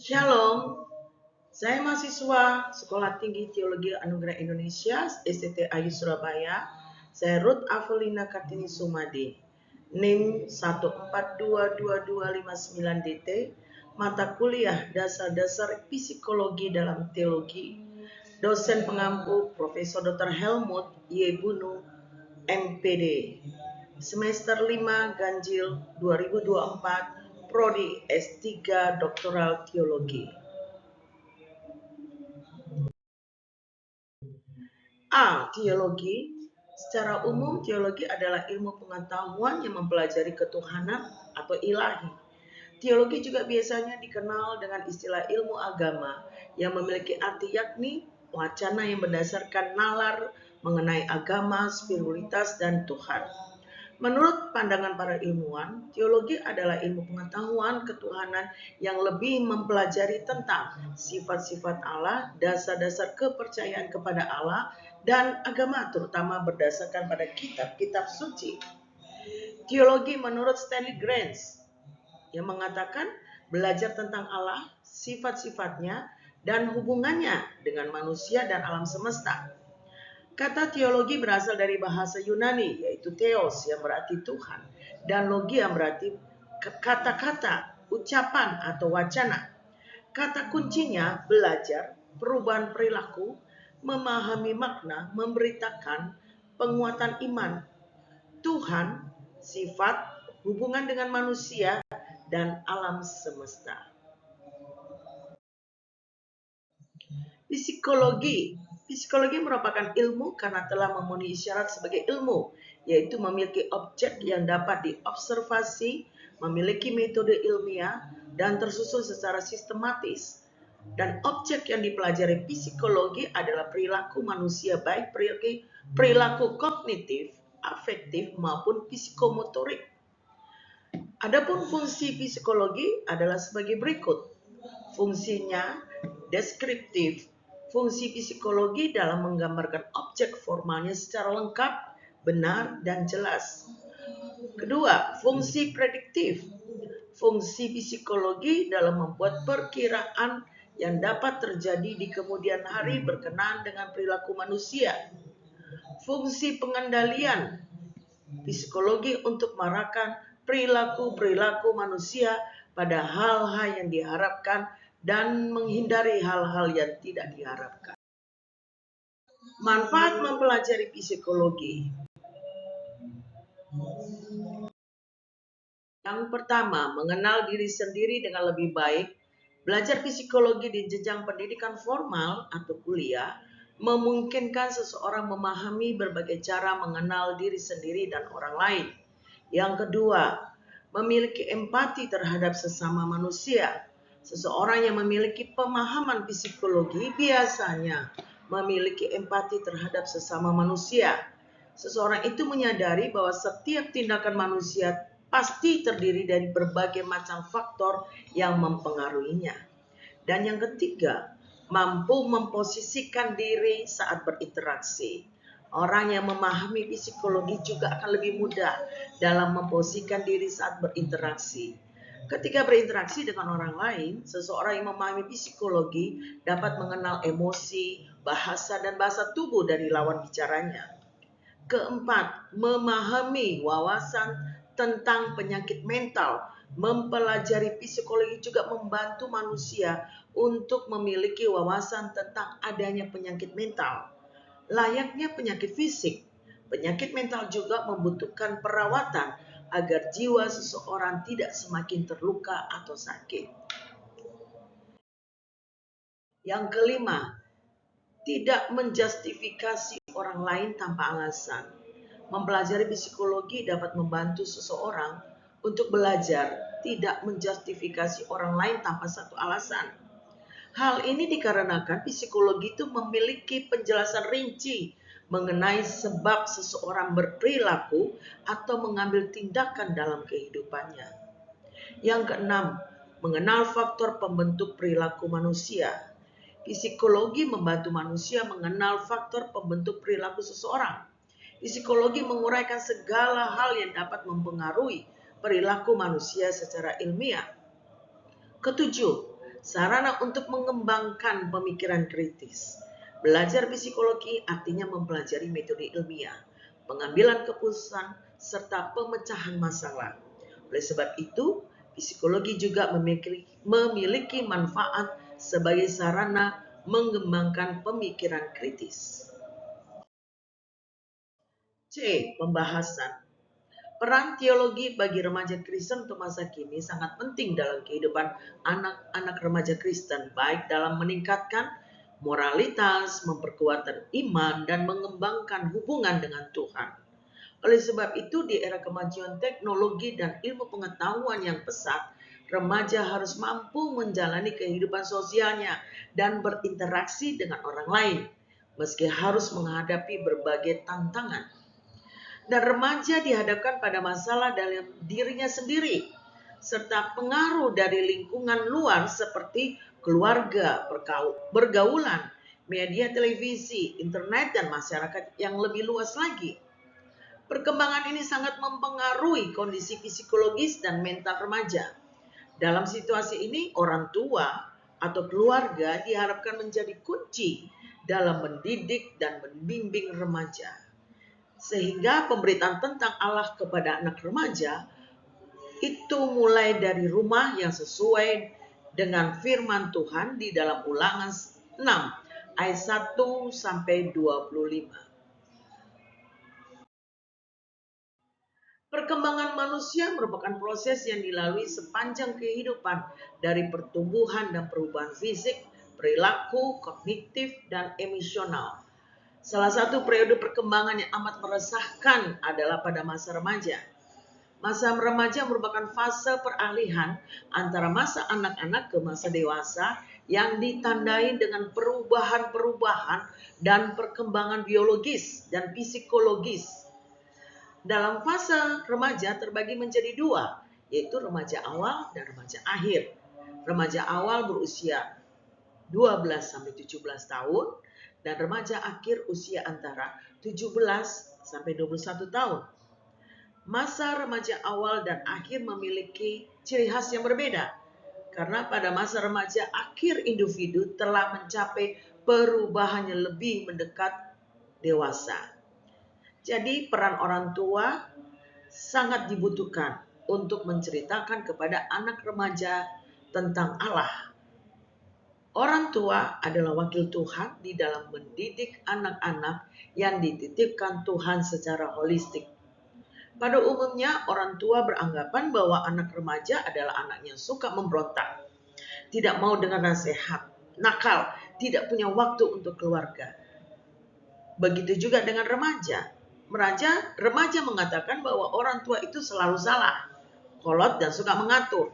Shalom, saya mahasiswa Sekolah Tinggi Teologi Anugerah Indonesia STTAI Surabaya. Saya Ruth Avelina Kartini Sumadi, NIM 1422259DT, mata kuliah Dasar-dasar Psikologi dalam Teologi, dosen pengampu Profesor Dr. Helmut Y. Bunu, MPD, semester 5 Ganjil 2024, Prodi S3 Doktoral Teologi. A. Teologi. Secara umum, teologi adalah ilmu pengetahuan yang mempelajari ketuhanan atau ilahi. Teologi juga biasanya dikenal dengan istilah ilmu agama yang memiliki arti yakni wacana yang berdasarkan nalar mengenai agama, spiritualitas, dan Tuhan. Menurut pandangan para ilmuwan, teologi adalah ilmu pengetahuan ketuhanan yang lebih mempelajari tentang sifat-sifat Allah, dasar-dasar kepercayaan kepada Allah, dan agama terutama berdasarkan pada kitab-kitab suci. Teologi menurut Stanley Granz yang mengatakan belajar tentang Allah, sifat-sifatnya, dan hubungannya dengan manusia dan alam semesta. Kata teologi berasal dari bahasa Yunani, yaitu theos yang berarti Tuhan, dan logi yang berarti kata-kata, ucapan, atau wacana. Kata kuncinya belajar, perubahan perilaku, memahami makna, memberitakan, penguatan iman, Tuhan, sifat, hubungan dengan manusia, dan alam semesta. Psikologi merupakan ilmu karena telah memenuhi syarat sebagai ilmu, yaitu memiliki objek yang dapat diobservasi, memiliki metode ilmiah, dan tersusun secara sistematis. Dan objek yang dipelajari psikologi adalah perilaku manusia, baik perilaku kognitif, afektif, maupun psikomotorik. Adapun fungsi psikologi adalah sebagai berikut. Fungsinya deskriptif. Fungsi psikologi dalam menggambarkan objek formalnya secara lengkap, benar, dan jelas. Kedua, fungsi prediktif. Fungsi psikologi dalam membuat perkiraan yang dapat terjadi di kemudian hari berkenaan dengan perilaku manusia. Fungsi pengendalian. Psikologi untuk mengarahkan perilaku manusia pada hal-hal yang diharapkan dan menghindari hal-hal yang tidak diharapkan. Manfaat mempelajari psikologi. Yang pertama, mengenal diri sendiri dengan lebih baik. Belajar psikologi di jenjang pendidikan formal atau kuliah memungkinkan seseorang memahami berbagai cara mengenal diri sendiri dan orang lain. Yang kedua, memiliki empati terhadap sesama manusia. Seseorang yang memiliki pemahaman psikologi biasanya memiliki empati terhadap sesama manusia. Seseorang itu menyadari bahwa setiap tindakan manusia pasti terdiri dari berbagai macam faktor yang mempengaruhinya. Dan yang ketiga, mampu memposisikan diri saat berinteraksi. Orang yang memahami psikologi juga akan lebih mudah dalam memposisikan diri saat berinteraksi. Ketika berinteraksi dengan orang lain, seseorang yang memahami psikologi dapat mengenal emosi, bahasa, dan bahasa tubuh dari lawan bicaranya. Keempat, memahami wawasan tentang penyakit mental. Mempelajari psikologi juga membantu manusia untuk memiliki wawasan tentang adanya penyakit mental. Layaknya penyakit fisik, penyakit mental juga membutuhkan perawatan agar jiwa seseorang tidak semakin terluka atau sakit. Yang kelima, tidak menjustifikasi orang lain tanpa alasan. Mempelajari psikologi dapat membantu seseorang untuk belajar tidak menjustifikasi orang lain tanpa satu alasan. Hal ini dikarenakan psikologi itu memiliki penjelasan rinci mengenai sebab seseorang berperilaku atau mengambil tindakan dalam kehidupannya. Yang keenam, mengenal faktor pembentuk perilaku manusia. Psikologi membantu manusia mengenal faktor pembentuk perilaku seseorang. Psikologi menguraikan segala hal yang dapat mempengaruhi perilaku manusia secara ilmiah. Ketujuh, sarana untuk mengembangkan pemikiran kritis. Belajar psikologi artinya mempelajari metode ilmiah, pengambilan keputusan, serta pemecahan masalah. Oleh sebab itu, psikologi juga memiliki manfaat sebagai sarana mengembangkan pemikiran kritis. C. Pembahasan. Peran teologi bagi remaja Kristen untuk masa kini sangat penting dalam kehidupan anak-anak remaja Kristen, baik dalam meningkatkan moralitas, memperkuat iman, dan mengembangkan hubungan dengan Tuhan. Oleh sebab itu, di era kemajuan teknologi dan ilmu pengetahuan yang pesat, remaja harus mampu menjalani kehidupan sosialnya dan berinteraksi dengan orang lain, meski harus menghadapi berbagai tantangan. Dan remaja dihadapkan pada masalah dalam dirinya sendiri, serta pengaruh dari lingkungan luar seperti keluarga, pergaulan, media televisi, internet, dan masyarakat yang lebih luas lagi. Perkembangan ini sangat mempengaruhi kondisi psikologis dan mental remaja. Dalam situasi ini, orang tua atau keluarga diharapkan menjadi kunci dalam mendidik dan membimbing remaja. Sehingga pemberitaan tentang Allah kepada anak remaja itu mulai dari rumah yang sesuai dengan firman Tuhan di dalam Ulangan 6 ayat 1 sampai 25. Perkembangan manusia merupakan proses yang dilalui sepanjang kehidupan, dari pertumbuhan dan perubahan fisik, perilaku, kognitif, dan emosional. Salah satu periode perkembangan yang amat meresahkan adalah pada masa remaja. Masa remaja merupakan fase peralihan antara masa anak-anak ke masa dewasa yang ditandai dengan perubahan-perubahan dan perkembangan biologis dan psikologis. Dalam fase remaja terbagi menjadi dua, yaitu remaja awal dan remaja akhir. Remaja awal berusia 12-17 tahun dan remaja akhir usia antara 17 sampai 21 tahun. Masa remaja awal dan akhir memiliki ciri khas yang berbeda, karena pada masa remaja akhir individu telah mencapai perubahan yang lebih mendekat dewasa. Jadi peran orang tua sangat dibutuhkan untuk menceritakan kepada anak remaja tentang Allah. Orang tua adalah wakil Tuhan di dalam mendidik anak-anak yang dititipkan Tuhan secara holistik. Pada umumnya, orang tua beranggapan bahwa anak remaja adalah anak yang suka memberontak, tidak mau dengar nasihat, nakal, tidak punya waktu untuk keluarga. Begitu juga dengan remaja. Remaja mengatakan bahwa orang tua itu selalu salah, kolot, dan suka mengatur.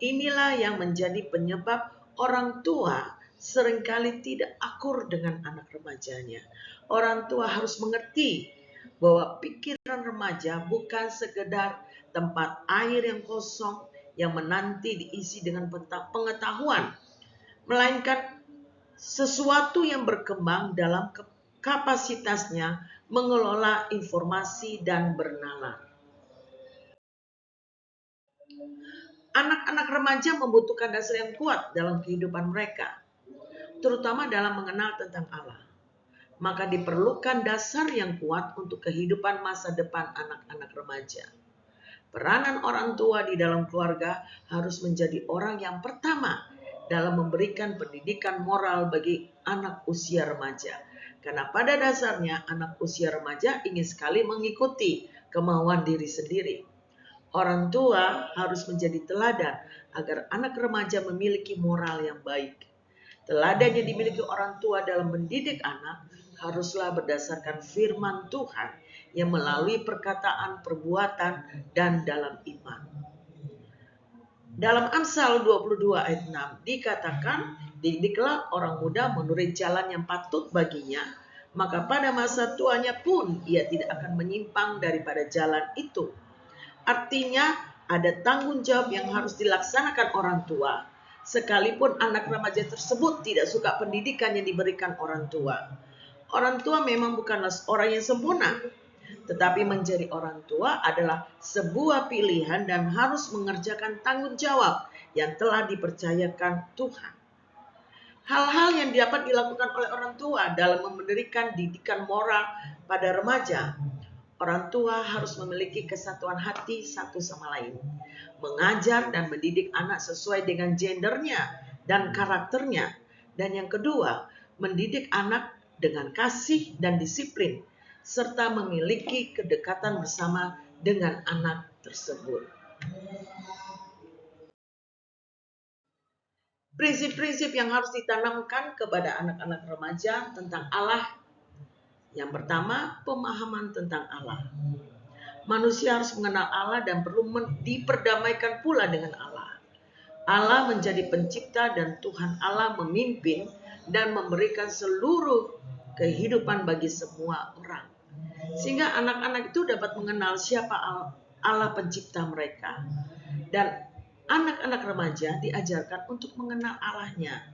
Inilah yang menjadi penyebab orang tua seringkali tidak akur dengan anak remajanya. Orang tua harus mengerti bahwa pikiran remaja bukan sekedar tempat air yang kosong yang menanti diisi dengan pengetahuan, melainkan sesuatu yang berkembang dalam kapasitasnya mengelola informasi dan bernalar. Anak-anak remaja membutuhkan dasar yang kuat dalam kehidupan mereka, terutama dalam mengenal tentang Allah. Maka diperlukan dasar yang kuat untuk kehidupan masa depan anak-anak remaja. Peranan orang tua di dalam keluarga harus menjadi orang yang pertama dalam memberikan pendidikan moral bagi anak usia remaja. Karena pada dasarnya anak usia remaja ingin sekali mengikuti kemauan diri sendiri. Orang tua harus menjadi teladan agar anak remaja memiliki moral yang baik. Teladan yang dimiliki orang tua dalam mendidik anak haruslah berdasarkan firman Tuhan yang melalui perkataan, perbuatan, dan dalam iman. Dalam Amsal 22 ayat 6 dikatakan, didiklah orang muda menurut jalan yang patut baginya, maka pada masa tuanya pun ia tidak akan menyimpang daripada jalan itu. Artinya ada tanggung jawab yang harus dilaksanakan orang tua, sekalipun anak remaja tersebut tidak suka pendidikan yang diberikan orang tua. Orang tua memang bukanlah orang yang sempurna, tetapi menjadi orang tua adalah sebuah pilihan dan harus mengerjakan tanggung jawab yang telah dipercayakan Tuhan. Hal-hal yang dapat dilakukan oleh orang tua dalam memberikan didikan moral pada remaja. Orang tua harus memiliki kesatuan hati satu sama lain, mengajar dan mendidik anak sesuai dengan gendernya dan karakternya. Dan yang kedua, mendidik anak dengan kasih dan disiplin, serta memiliki kedekatan bersama dengan anak tersebut. Prinsip-prinsip yang harus ditanamkan kepada anak-anak remaja tentang Allah. Yang pertama, pemahaman tentang Allah. Manusia harus mengenal Allah dan perlu diperdamaikan pula dengan Allah. Allah menjadi pencipta dan Tuhan Allah memimpin dan memberikan seluruh kehidupan bagi semua orang. Sehingga anak-anak itu dapat mengenal siapa Allah pencipta mereka. Dan anak-anak remaja diajarkan untuk mengenal Allahnya.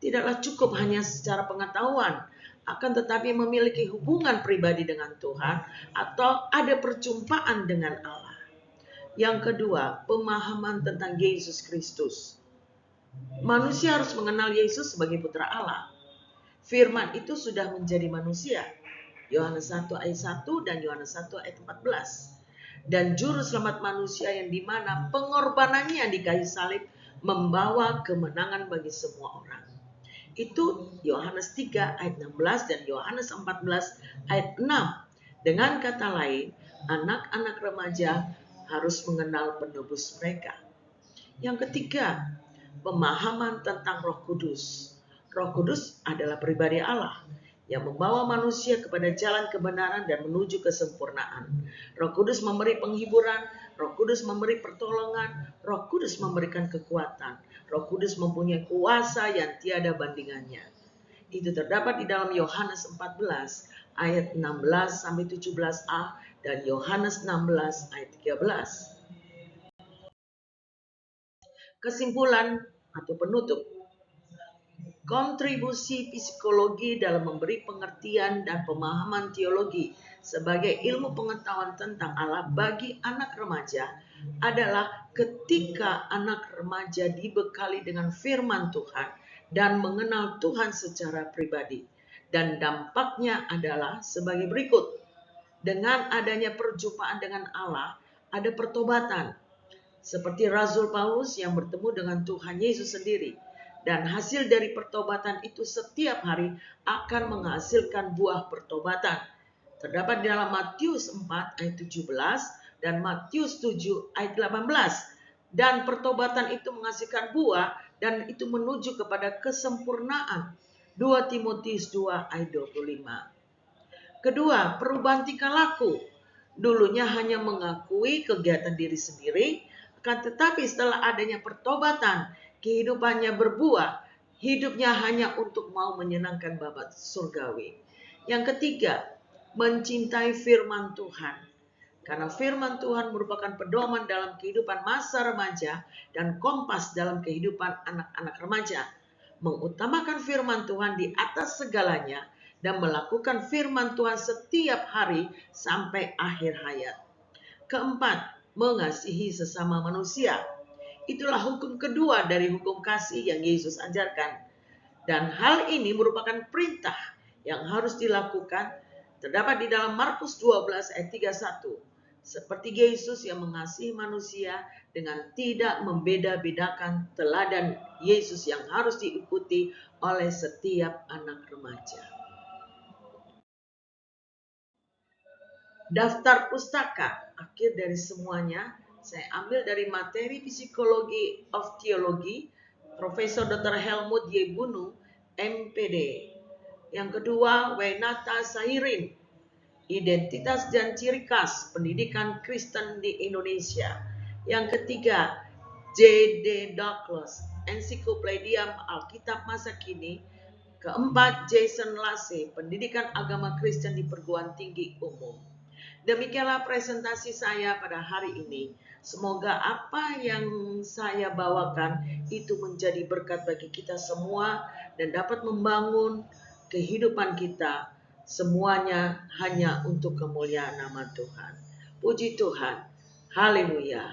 Tidaklah cukup hanya secara pengetahuan, akan tetapi memiliki hubungan pribadi dengan Tuhan atau ada perjumpaan dengan Allah. Yang kedua, pemahaman tentang Yesus Kristus. Manusia harus mengenal Yesus sebagai putra Allah. Firman itu sudah menjadi manusia. Yohanes 1 ayat 1 dan Yohanes 1 ayat 14. Dan juru selamat manusia yang dimana pengorbanannya di kayu salib membawa kemenangan bagi semua orang. Itu Yohanes 3 ayat 16 dan Yohanes 14 ayat 6. Dengan kata lain, anak-anak remaja harus mengenal penebus mereka. Yang ketiga, pemahaman tentang Roh Kudus. Roh Kudus adalah pribadi Allah yang membawa manusia kepada jalan kebenaran dan menuju kesempurnaan. Roh Kudus memberi penghiburan, Roh Kudus memberi pertolongan, Roh Kudus memberikan kekuatan. Roh Kudus mempunyai kuasa yang tiada bandingannya. Itu terdapat di dalam Yohanes 14 ayat 16 sampai 17a dan Yohanes 16 ayat 13. Kesimpulan atau penutup. Kontribusi psikologi dalam memberi pengertian dan pemahaman teologi sebagai ilmu pengetahuan tentang Allah bagi anak remaja adalah ketika anak remaja dibekali dengan firman Tuhan dan mengenal Tuhan secara pribadi. Dan dampaknya adalah sebagai berikut. Dengan adanya perjumpaan dengan Allah, ada pertobatan. Seperti Rasul Paulus yang bertemu dengan Tuhan Yesus sendiri. Dan hasil dari pertobatan itu setiap hari akan menghasilkan buah pertobatan. Terdapat di dalam Matius 4 ayat 17 dan Matius 7 ayat 18. Dan pertobatan itu menghasilkan buah dan itu menuju kepada kesempurnaan. 2 Timotius 2 ayat 25. Kedua, perubahan tingkah laku. Dulunya hanya mengakui kegiatan diri sendiri, akan tetapi setelah adanya pertobatan, kehidupannya berbuah, hidupnya hanya untuk mau menyenangkan Bapa surgawi. Yang ketiga, mencintai firman Tuhan. Karena firman Tuhan merupakan pedoman dalam kehidupan masa remaja dan kompas dalam kehidupan anak-anak remaja. Mengutamakan firman Tuhan di atas segalanya dan melakukan firman Tuhan setiap hari sampai akhir hayat. Keempat, mengasihi sesama manusia. Itulah hukum kedua dari hukum kasih yang Yesus ajarkan. Dan hal ini merupakan perintah yang harus dilakukan, terdapat di dalam Markus 12 ayat 31. Seperti Yesus yang mengasihi manusia dengan tidak membeda-bedakan teladan Yesus yang harus diikuti oleh setiap anak remaja. Daftar pustaka, akhir dari semuanya, saya ambil dari materi Psikologi of Theology, Profesor Dr. Helmut Y. Bunu, MPD. Yang kedua, Wenata Sahirin, Identitas dan Ciri Khas Pendidikan Kristen di Indonesia. Yang ketiga, J.D. Douglas, Ensiklopedia Alkitab Masa Kini. Keempat, Jason Lasse, Pendidikan Agama Kristen di Perguruan Tinggi Umum. Demikianlah presentasi saya pada hari ini. Semoga apa yang saya bawakan itu menjadi berkat bagi kita semua dan dapat membangun kehidupan kita. Semuanya hanya untuk kemuliaan nama Tuhan. Puji Tuhan. Haleluya.